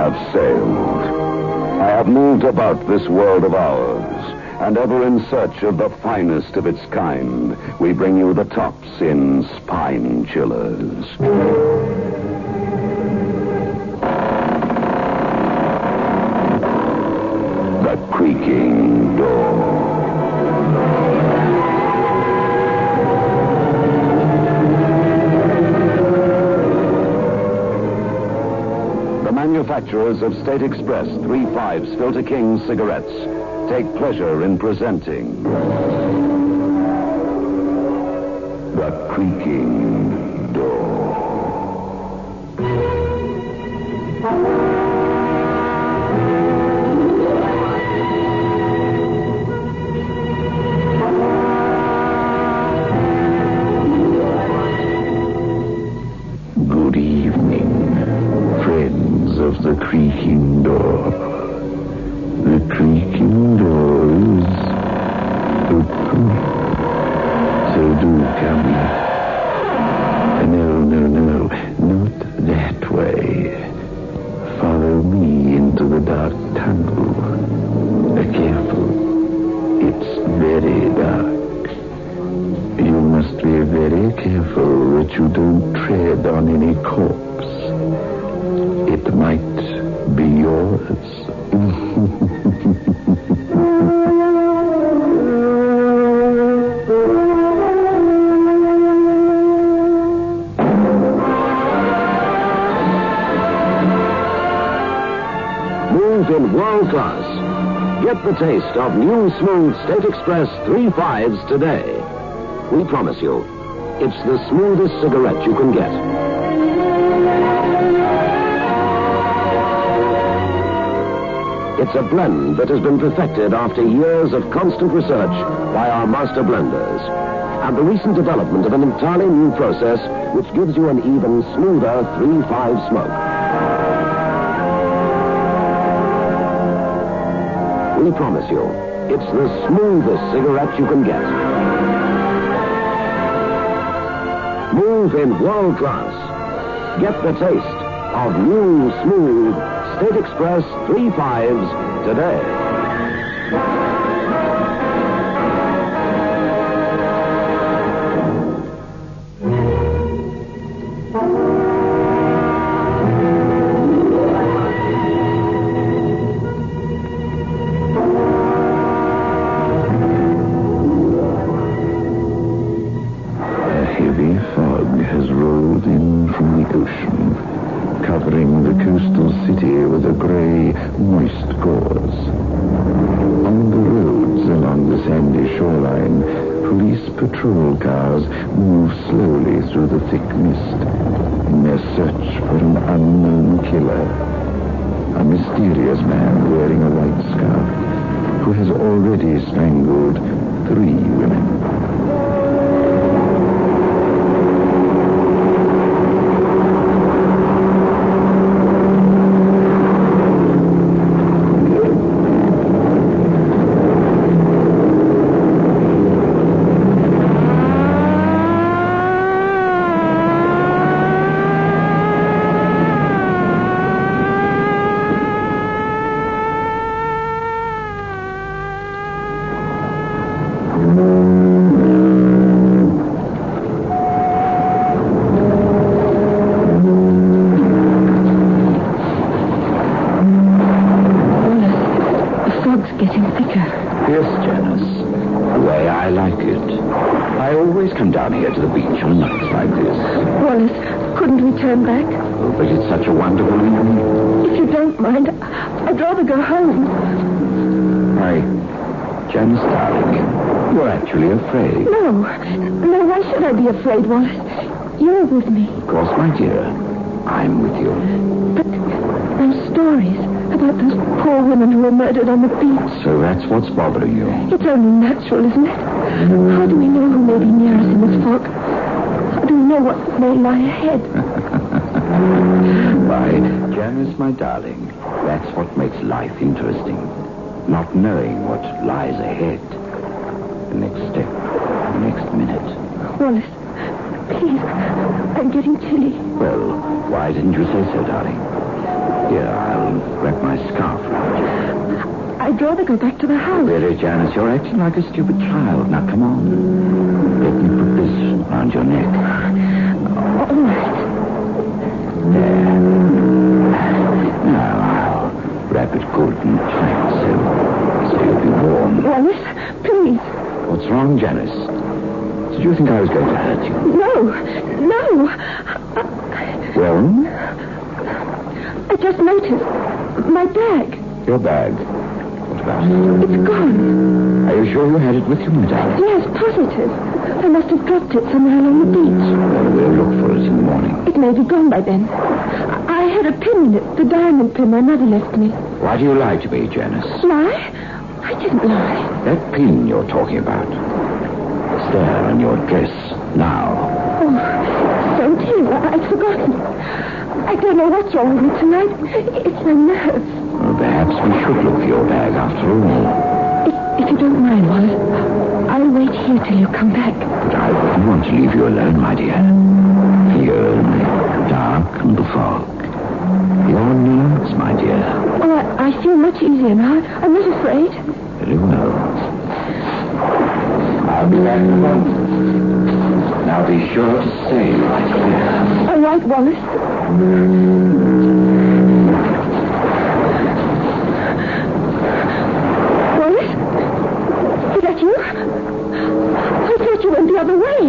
have sailed. I have moved about this world of ours, and ever in search of the finest of its kind, we bring you the tops in spine chillers. The creaking door. Manufacturers of State Express 3/5 Filter King cigarettes take pleasure in presenting The Creaking Door. Good evening, friends of the creaking door. The creaking door is open. So do come. No, not that way. Follow me into the dark tunnel. Careful. It's very dark. You must be very careful that you don't tread on any corpse. It might be yours. Move in world class. Get the taste of new smooth State Express 3/5s today. We promise you, it's the smoothest cigarette you can get. It's a blend that has been perfected after years of constant research by our master blenders, and the recent development of an entirely new process which gives you an even smoother 3/5 smoke. We promise you, it's the smoothest cigarette you can get. Move in world class. Get the taste of new smooth State Express 3/5s today. Patrol cars move slowly through the thick mist in their search for an unknown killer. A mysterious man wearing a white scarf who has already strangled 3 women. Turn back? Oh, but it's such a wonderful evening. If you don't mind, I'd rather go home. Why, Janice, darling, you're actually afraid. No, why should I be afraid, Wallace? You're with me. Of course, my dear. I'm with you. But those stories about those poor women who were murdered on the beach. So that's what's bothering you. It's only natural, isn't it? How do we know who may be near us in this fog? How do we know what may lie ahead? Why, Janice, my darling, that's what makes life interesting. Not knowing what lies ahead. The next step, the next minute. Wallace, please, I'm getting chilly. Well, why didn't you say so, darling? Here, I'll and wrap my scarf around you. I'd rather go back to the house. Really, Janice, you're acting like a stupid child. Now, come on. Let me put this around your neck. All right. There. Now, I'll wrap it good and tight so you'll be warm. Wallace, please. What's wrong, Janice? Did you think I was going to hurt you? No. Well? I just noticed my bag. Your bag. What about it? It's gone. Are you sure you had it with you, my darling? Yes, positive. I must have dropped it somewhere along the beach. Well, we'll look for it in the morning. It may be gone by then. I had a pin in it, the diamond pin my mother left me. Why do you lie to me, Janice? Lie? I didn't lie. That pin you're talking about. It's there on your dress now. Oh, so dear, I'd forgotten. I don't know what's wrong with me tonight. It's my nerves. Well, perhaps we should look for your bag after all. If you don't mind, Wallace, I'll wait here till you come back. But I wouldn't want to leave you alone, my dear. Here in the dark and the fog. Your nerves, my dear. Oh, I feel much easier now. I'm not afraid. Very well. I'll be back in a moment. Now be sure to stay right here. All right, Wallace. Wallace? Is that you? I thought you went the other way.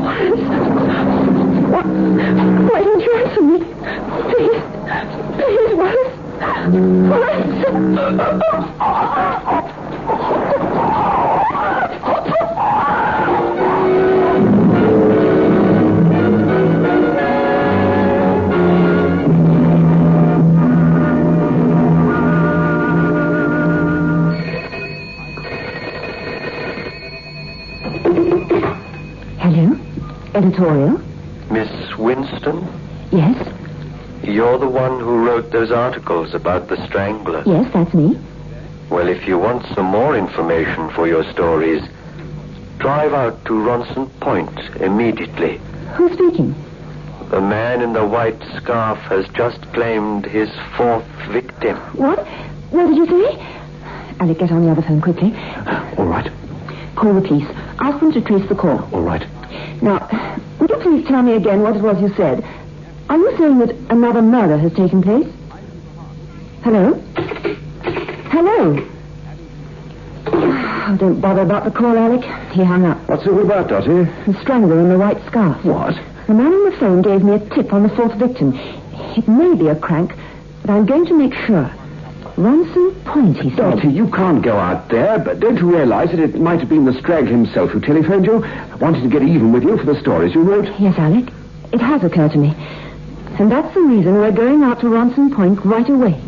Wallace? Why don't you answer me? Please, Wallace. Hello? Editorial? Miss Winston? Yes? You're the one who wrote those articles about the Strangler. Yes, that's me. Well, if you want some more information for your stories, drive out to Ronson Point immediately. Who's speaking? The man in the white scarf has just claimed his 4th victim. What? What did you say? Alec, get on the other phone quickly. All right. Call the police. Ask them to trace the call. All right. Now, would you please tell me again what it was you said? Are you saying that another murder has taken place? Hello? Hello? Oh, don't bother about the call, Alec. He hung up. What's it all about, Dottie? The Strangler in the white scarf. What? The man on the phone gave me a tip on the 4th victim. It may be a crank, but I'm going to make sure. Ronson Point, he said. Dottie, you can't go out there, but don't you realize that it might have been the Strangler himself who telephoned you, wanting to get even with you for the stories you wrote? Yes, Alec. It has occurred to me. And that's the reason we're going out to Ronson Point right away.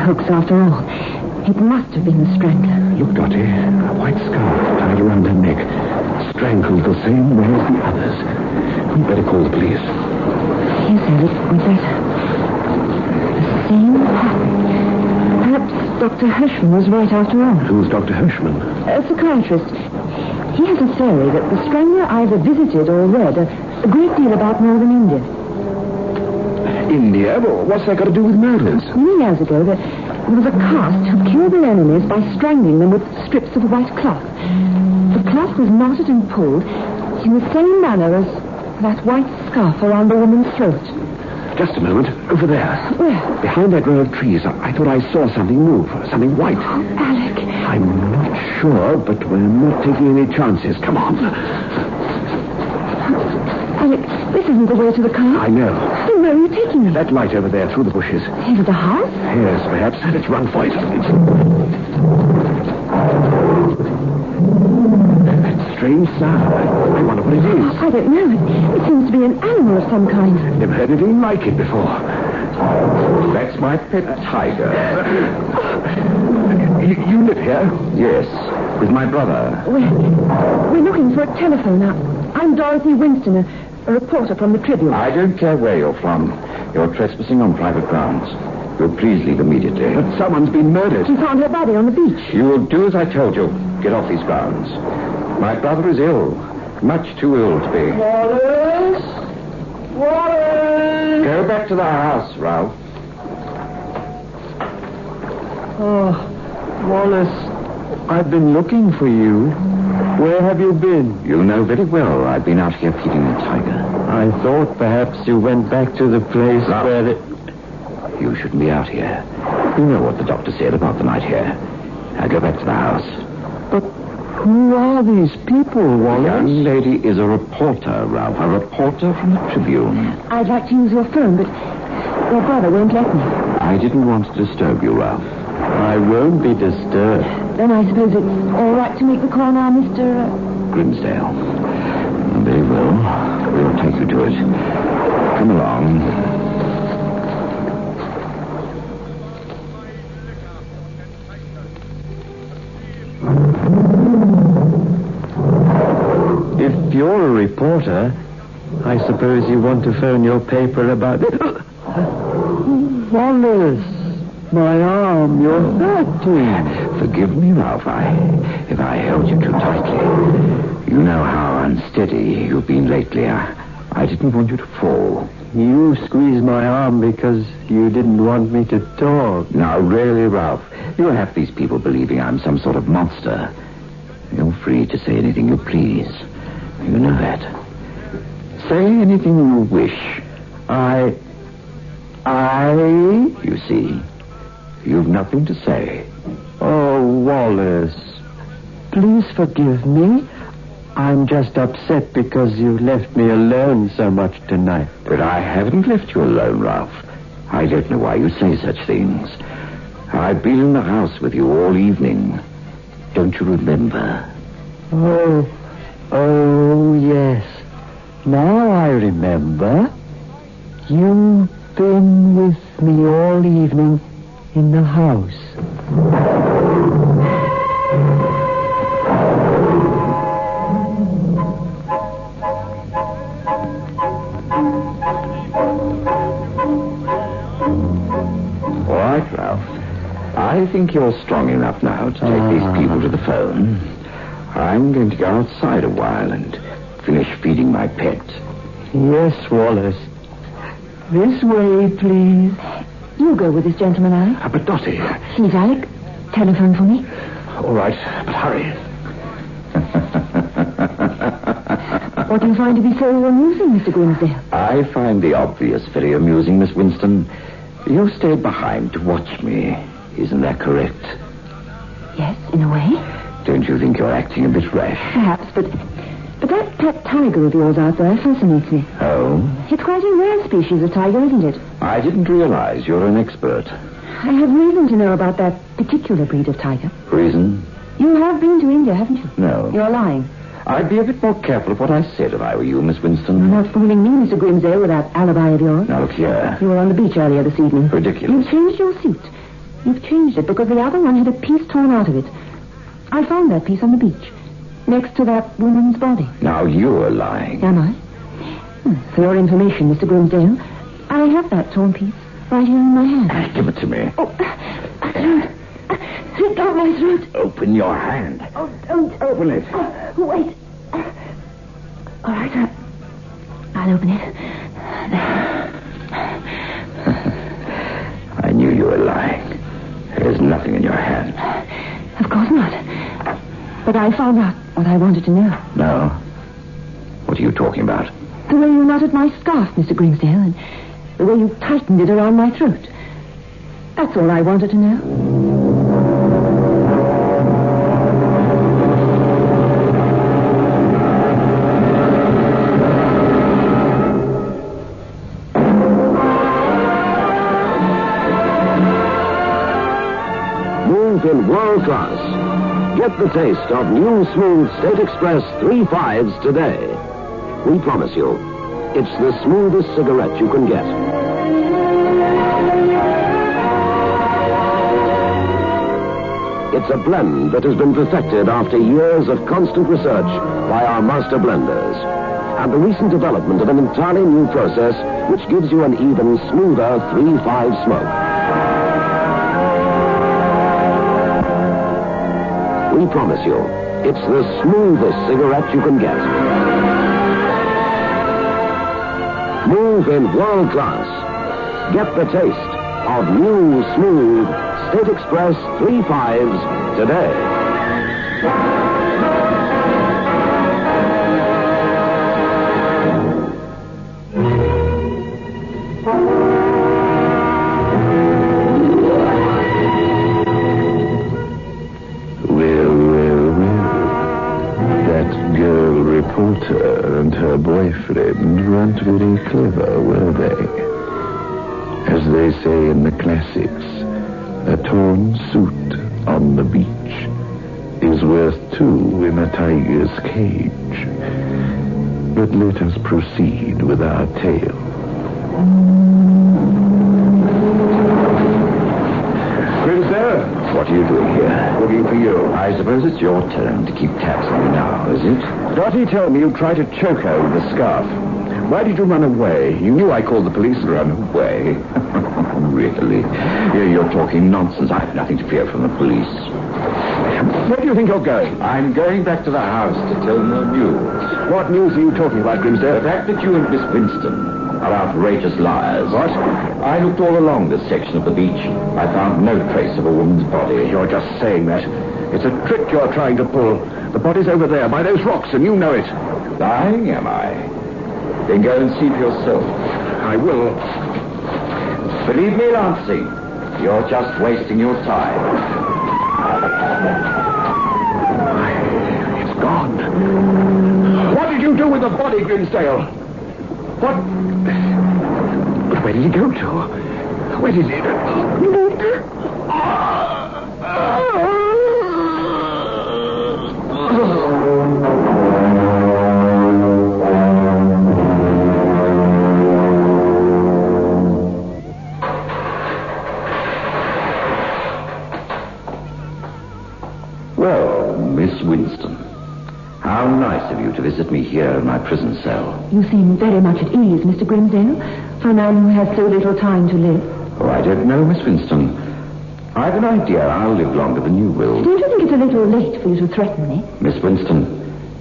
Hoax after all. It must have been the Strangler. Look, Dottie, a white scarf tied around her neck, strangled the same way as the others. We'd better call the police. Yes, Alec, we'd better. The same pattern. Perhaps Dr. Hirschman was right after all. Who's Dr. Hirschman? A psychiatrist. He has a theory that the Strangler either visited or read a great deal about northern India. India? Well, what's that got to do with murders? Many years ago, there was a caste who killed their enemies by strangling them with strips of white cloth. The cloth was knotted and pulled in the same manner as that white scarf around the woman's throat. Just a moment. Over there. Where? Behind that row of trees. I thought I saw something move. Something white. Oh, Alec. I'm not sure, but we're not taking any chances. Come on. Alec, this isn't the way to the car. I know. Then where are you taking me? That light over there, through the bushes. Into the house? Yes, perhaps. Let's run for it. That strange sound. I wonder what it is. I don't know. It seems to be an animal of some kind. Never heard anything like it before. That's my pet tiger. You live here? Yes, with my brother. We're looking for a telephone. I'm Dorothy Winston, a reporter from the Tribune. I don't care where you're from. You're trespassing on private grounds. You'll please leave immediately. But someone's been murdered. We found her body on the beach. You will do as I told you. Get off these grounds. My brother is ill. Much too ill to be. Wallace! Wallace! Go back to the house, Ralph. Oh, Wallace, I've been looking for you. Where have you been? You know very well I've been out here feeding the tiger. I thought perhaps you went back to the place Ralph, where the... You shouldn't be out here. You know what the doctor said about the night here. Now go back to the house. But who are these people, The Wallace? young lady is a reporter, Ralph. A reporter from the Tribune. I'd like to use your phone, but your brother won't let me. I didn't want to disturb you, Ralph. I won't be disturbed. Then I suppose it's all right to make the call now, Mr. Grimsdale. Very well. We'll take you to it. Come along. If you're a reporter, I suppose you want to phone your paper about... Wallace, my arm, you're hurting. Forgive me, Ralph, if I held you too tightly. You know how unsteady you've been lately. I didn't want you to fall. You squeezed my arm because you didn't want me to talk. Now, really, Ralph, you have these people believing I'm some sort of monster. You're free to say anything you please. You know that. Say anything you wish. You see, you've nothing to say. Oh, Wallace, please forgive me. I'm just upset because you left me alone so much tonight. But I haven't left you alone, Ralph. I don't know why you say such things. I've been in the house with you all evening. Don't you remember? Oh, yes. Now I remember. You've been with me all evening in the house. All right, Ralph. I think you're strong enough now to take these people to the phone. I'm going to go outside a while and finish feeding my pet. Yes, Wallace. This way, please. You go with this gentleman, Alec. But Dottie... Please, Alec, telephone for me. All right, but hurry. What do you find to be so amusing, Mr. Grimsdale? I find the obvious very amusing, Miss Winston. You stayed behind to watch me. Isn't that correct? Yes, in a way. Don't you think you're acting a bit rash? Perhaps, but that pet tiger of yours out there fascinates me. Oh? It's quite a rare species of tiger, isn't it? I didn't realize you're an expert. I have reason to know about that particular breed of tiger. Reason? You have been to India, haven't you? No. You're lying. I'd be a bit more careful of what I said if I were you, Miss Winston. You're not fooling me, Mr. Grimsdale, with that alibi of yours. Now, look here. You were on the beach earlier this evening. Ridiculous. You've changed your suit. You've changed it because the other one had a piece torn out of it. I found that piece on the beach, next to that woman's body. Now, you're lying. Am I? For your information, Mr. Grimsdale, I have that torn piece right here in my hand. Give it to me. Oh, let go of my throat. Open your hand. Oh, don't. Open it. Oh, wait. All right, I'll open it. I knew you were lying. There's nothing in your hand. Of course not. But I found out what I wanted to know. No? What are you talking about? The way you knotted my scarf, Mr. Grimsdale, and the way you tightened it around my throat. That's all I wanted to know. In world class. Get the taste of new smooth State Express 3 5s today. We promise you, it's the smoothest cigarette you can get. It's a blend that has been perfected after years of constant research by our master blenders. And the recent development of an entirely new process which gives you an even smoother 3-5 smoke. We promise you, it's the smoothest cigarette you can get. Move in world class. Get the taste of new, smooth State Express 3-5s today. Reporter and her boyfriend weren't very clever, were they? As they say in the classics, a torn suit on the beach is worth 2 in a tiger's cage. But let us proceed with our tale. Grimsdale? What are you doing here? Looking for you. I suppose it's your turn to keep tabs on me now, is it? Dottie told me you tried to choke her with the scarf. Why did you run away? You knew I called the police and ran away. Really? You're talking nonsense. I have nothing to fear from the police. Where do you think you're going? I'm going back to the house to tell no news. What news are you talking about, Grimsdale? The fact that you and Miss Winston are outrageous liars. What? I looked all along this section of the beach. I found no trace of a woman's body. You're just saying that. It's a trick you're trying to pull. The body's over there by those rocks, and you know it. Lying, am I? Then go and see for yourself. I will. Believe me, Lancey, you're just wasting your time. It's gone. What did you do with the body, Grimsdale? What? But where did he go to? Where did he... Well, Miss Winston, how nice of you to visit me here in my prison cell. You seem very much at ease, Mr. Grimsdale, for a man who has so little time to live. Oh, I don't know, Miss Winston. I've an idea I'll live longer than you will. Don't you think it's a little late for you to threaten me? Miss Winston,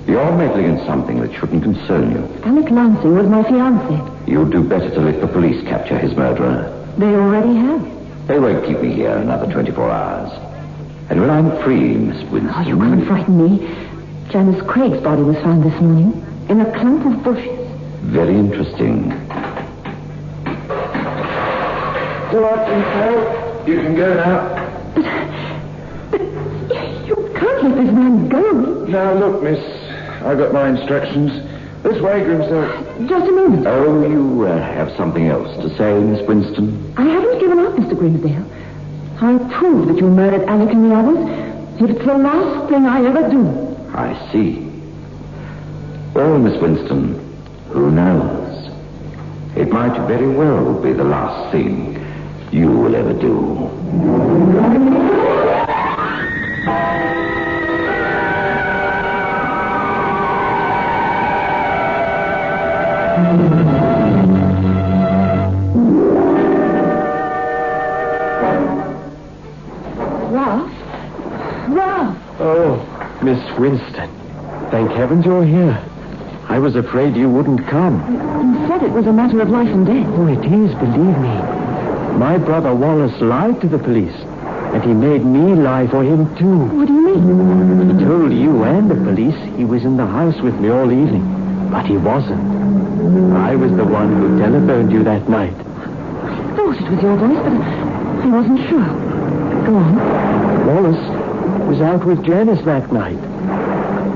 you're meddling in something that shouldn't concern you. Alec Lancey was my fiancé. You'd do better to let the police capture his murderer. They already have. They won't keep me here another 24 hours. And when I'm free, Miss Winston... Oh, you can't frighten me. Janice Craig's body was found this morning in a clump of bushes. Very interesting. All right, Grimsdale. You can go now. But you can't let this man go. Now, look, miss. I've got my instructions. This way, Grimsdale. Just a moment. Oh, you have something else to say, Miss Winston? I haven't given up, Mr. Grimsdale. I proved that you murdered Alec and the others. It's the last thing I ever do. I see. Well, Miss Winston, who knows? It might very well be the last thing you will ever do. Ralph! Oh, Miss Winston. Thank heavens you're here. I was afraid you wouldn't come. You said it was a matter of life and death. Oh, it is, believe me. My brother Wallace lied to the police, and he made me lie for him, too. What do you mean? He told you and the police he was in the house with me all evening, but he wasn't. I was the one who telephoned you that night. I thought it was your voice, but I wasn't sure. Go on. Wallace was out with Janice that night.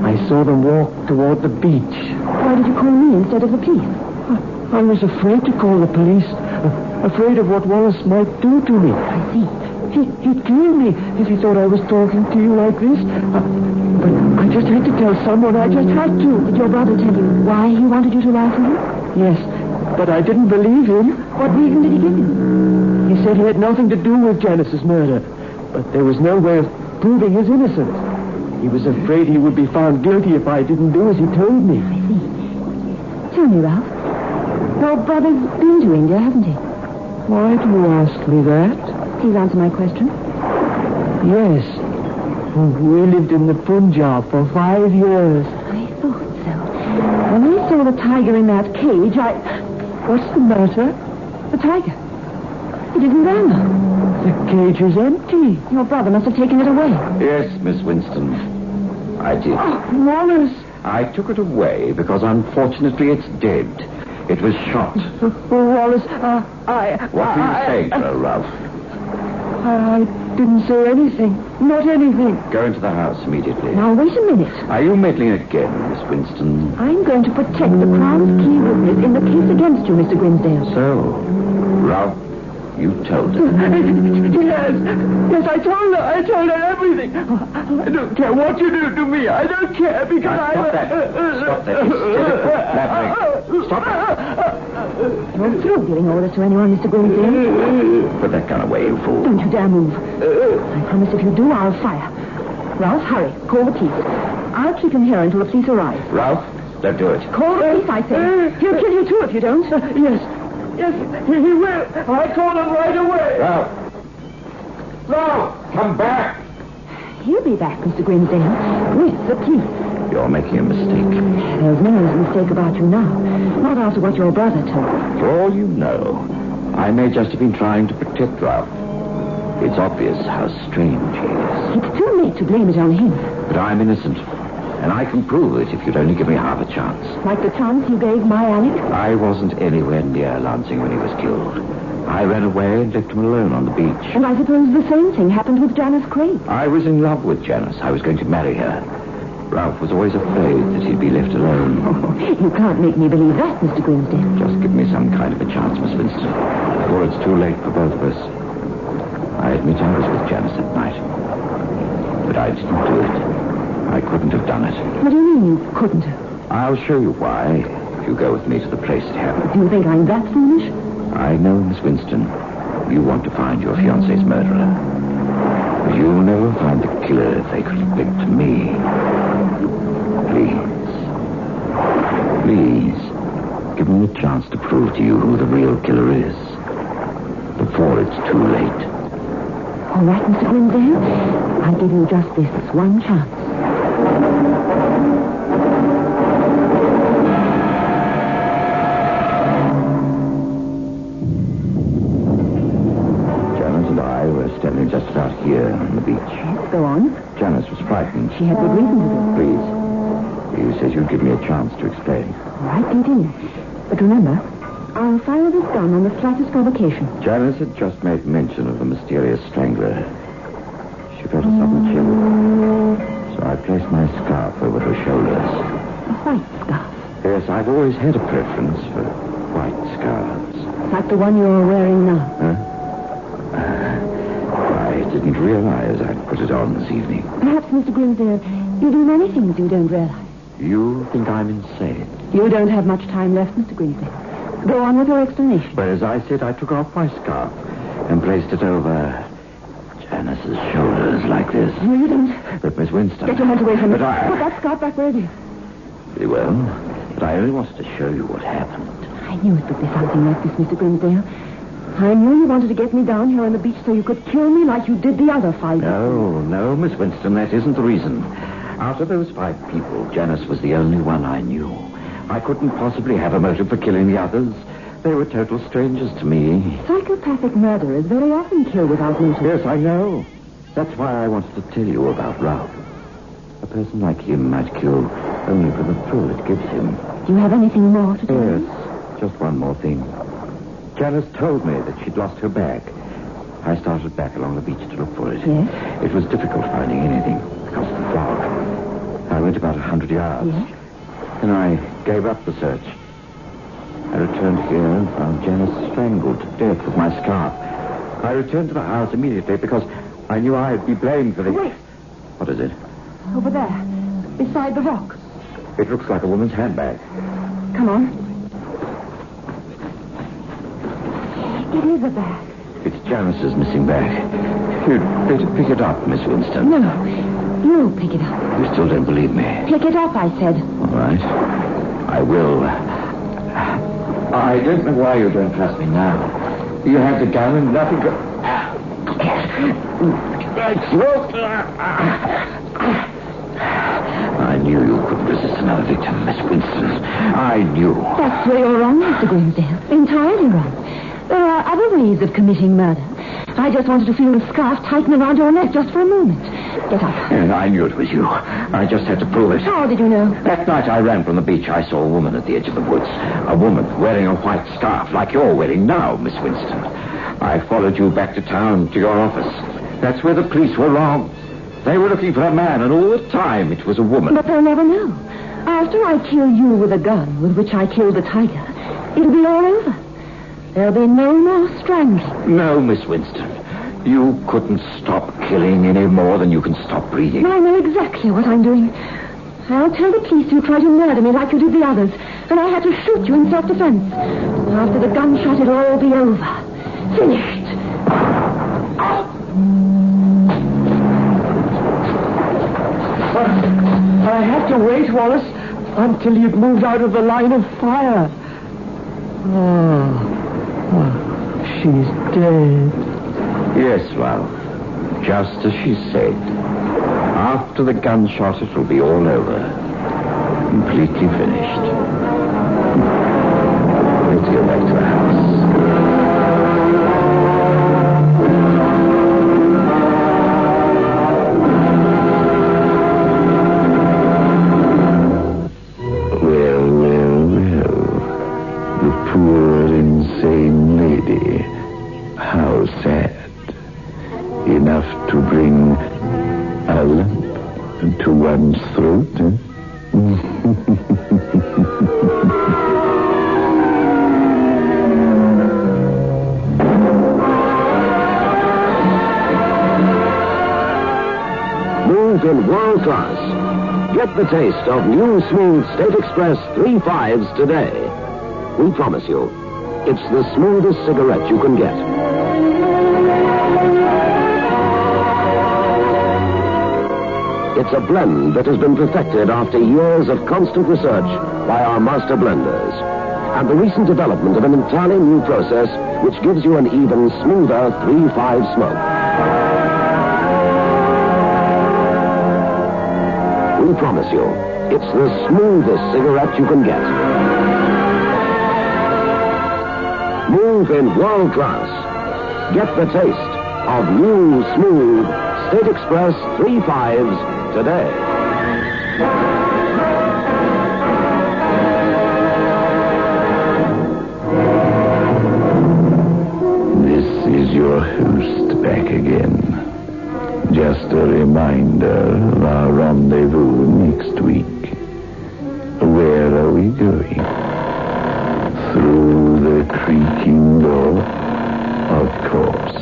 I saw them walk toward the beach. Why did you call me instead of the police? I was afraid to call the police. Afraid of what Wallace might do to me. I see. He'd kill me if he thought I was talking to you like this. But I just had to tell someone. I just had to. Did your brother tell you why he wanted you to lie for him? Yes, but I didn't believe him. What reason did he give you? He said he had nothing to do with Janice's murder. But there was no way of proving his innocence. He was afraid he would be found guilty if I didn't do as he told me. I see. Tell me, Ralph. Your brother's been to India, hasn't he? Why do you ask me that? Please answer my question. Yes. We lived in the Punjab for 5 years. I thought so. When I saw the tiger in that cage, What's the matter? The tiger. It isn't there now. The cage is empty. Your brother must have taken it away. Yes, Miss Winston. I did. Oh, Wallace. I took it away because unfortunately it's dead. It was shot. Wallace, What do you say, Ralph? I didn't say anything. Not anything. Go into the house immediately. Now, wait a minute. Are you meddling again, Miss Winston? I'm going to protect the Crown's key witness in the case against you, Mr. Grimsdale. So, Ralph, you told her. Yes, I told her everything. I don't care what you do to me. I don't care because Now, stop that. Stop that. Instead of blabbering. Stop it. You're through giving orders to anyone, Mr. Grimsdale. Put that gun away, you fool. Don't you dare move. I promise if you do, I'll fire. Ralph, hurry. Call the police. I'll keep him here until the police arrive. Ralph, don't do it. Call the police, I say. He'll kill you, too, if you don't. Yes, he will. I'll call him right away. Ralph, come back. He'll be back, Mr. Grimsdale, with the police. You're making a mistake. There's no mistake about you now. Not after what your brother told. For all you know, I may just have been trying to protect Ralph. It's obvious how strange he is. It's too late to blame it on him. But I'm innocent. And I can prove it if you'd only give me half a chance. Like the chance you gave my Alec? I wasn't anywhere near Lansing when he was killed. I ran away and left him alone on the beach. And I suppose the same thing happened with Janice Craig. I was in love with Janice. I was going to marry her. Ralph was always afraid that he'd be left alone. Oh, you can't make me believe that, Mr. Grimsdale. Just give me some kind of a chance, Miss Winston, before it's too late for both of us. I admit I was with Janice at night. But I didn't do it. I couldn't have done it. What do you mean you couldn't have? I'll show you why if you go with me to the place it happened. Do you think I'm that foolish? I know, Miss Winston, you want to find your fiancé's murderer. But you'll never find the killer if they could link to me. Please, give me a chance to prove to you who the real killer is. Before it's too late. All right, Mr. Grimsdale. I'll give you just this one chance. Janice and I were standing just about here on the beach. Yes, go on. Janice was frightened. She had good reason to be. Please. You said you'd give me a chance to explain. All right, continue. But remember, I'll fire this gun on the slightest provocation. Janice had just made mention of the mysterious Strangler. She felt a sudden chill. So I placed my scarf over her shoulders. A white scarf. Yes, I've always had a preference for white scarves. Like the one you're wearing now. Huh? I didn't realize I'd put it on this evening. Perhaps, Mr. Grimsdale, you do many things you don't realize. You think I'm insane? You don't have much time left, Mr. Grimsdale. Go on with your explanation. But as I said, I took off my scarf and placed it over Janice's shoulders like this. No, you don't. But Miss Winston... Get your hands away from me. But I... Put that scarf back where it is. Very well. But I only wanted to show you what happened. I knew it would be something like this, Mr. Grimsdale. I knew you wanted to get me down here on the beach so you could kill me like you did the other 5 people. No, Miss Winston, that isn't the reason. Out of those 5 people, Janice was the only one I knew. I couldn't possibly have a motive for killing the others. They were total strangers to me. Psychopathic murderers very often kill without motive. Yes, I know. That's why I wanted to tell you about Ralph. A person like him might kill only for the thrill it gives him. Do you have anything more to tell me? Yes, just one more thing. Janice told me that she'd lost her bag. I started back along the beach to look for it. Yes? It was difficult finding anything because of the fog. I went about 100 yards. Yes? Then I gave up the search. I returned here and found Janice strangled to death with my scarf. I returned to the house immediately because I knew I'd be blamed for the... Wait. What is it? Over there, beside the rock. It looks like a woman's handbag. Come on. It is a bag. It's Janice's missing bag. You'd better pick it up, Miss Winston. No, you pick it up. You still don't believe me? Pick it up, I said. All right. I will. I don't know why you don't trust me now. You have the gun and nothing but... I knew you couldn't resist another victim, Miss Winston. I knew. That's where you're wrong, Mr. Grimsdale. Entirely wrong. There are other ways of committing murder. I just wanted to feel the scarf tighten around your neck just for a moment. Get up. And I knew it was you. I just had to prove it. How did you know? That night I ran from the beach. I saw a woman at the edge of the woods. A woman wearing a white scarf like you're wearing now, Miss Winston. I followed you back to town, to your office. That's where the police were wrong. They were looking for a man, and all the time it was a woman. But they'll never know. After I kill you with a gun with which I killed the tiger, it'll be all over. There'll be no more strangling. No, Miss Winston. You couldn't stop killing any more than you can stop breathing. I know exactly what I'm doing. I'll tell the police you tried to murder me like you did the others, and I had to shoot you in self-defense. After the gunshot, it'll all be over. Finished. I had to wait, Wallace, until you'd moved out of the line of fire. Oh, she's dead. Yes, well, just as she said. After the gunshot, it will be all over. Completely finished. Let's go back to the house. Enough to bring a lump to one's throat, eh? Move in world class. Get the taste of new smooth State Express 3.5s today. We promise you, it's the smoothest cigarette you can get. It's a blend that has been perfected after years of constant research by our master blenders. And the recent development of an entirely new process which gives you an even smoother 3.5 smoke. We promise you, it's the smoothest cigarette you can get. Move in world class. Get the taste of new, smooth State Express 3.5s today. This is your host back again. Just a reminder of our rendezvous next week. Where are we going? Through the creaking door, of course.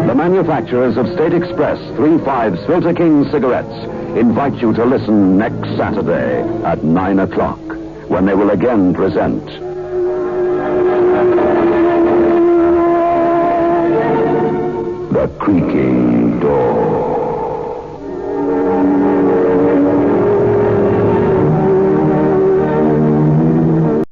The manufacturers of State Express 3.5 Filter King cigarettes invite you to listen next Saturday at 9 o'clock when they will again present The Creaking Door.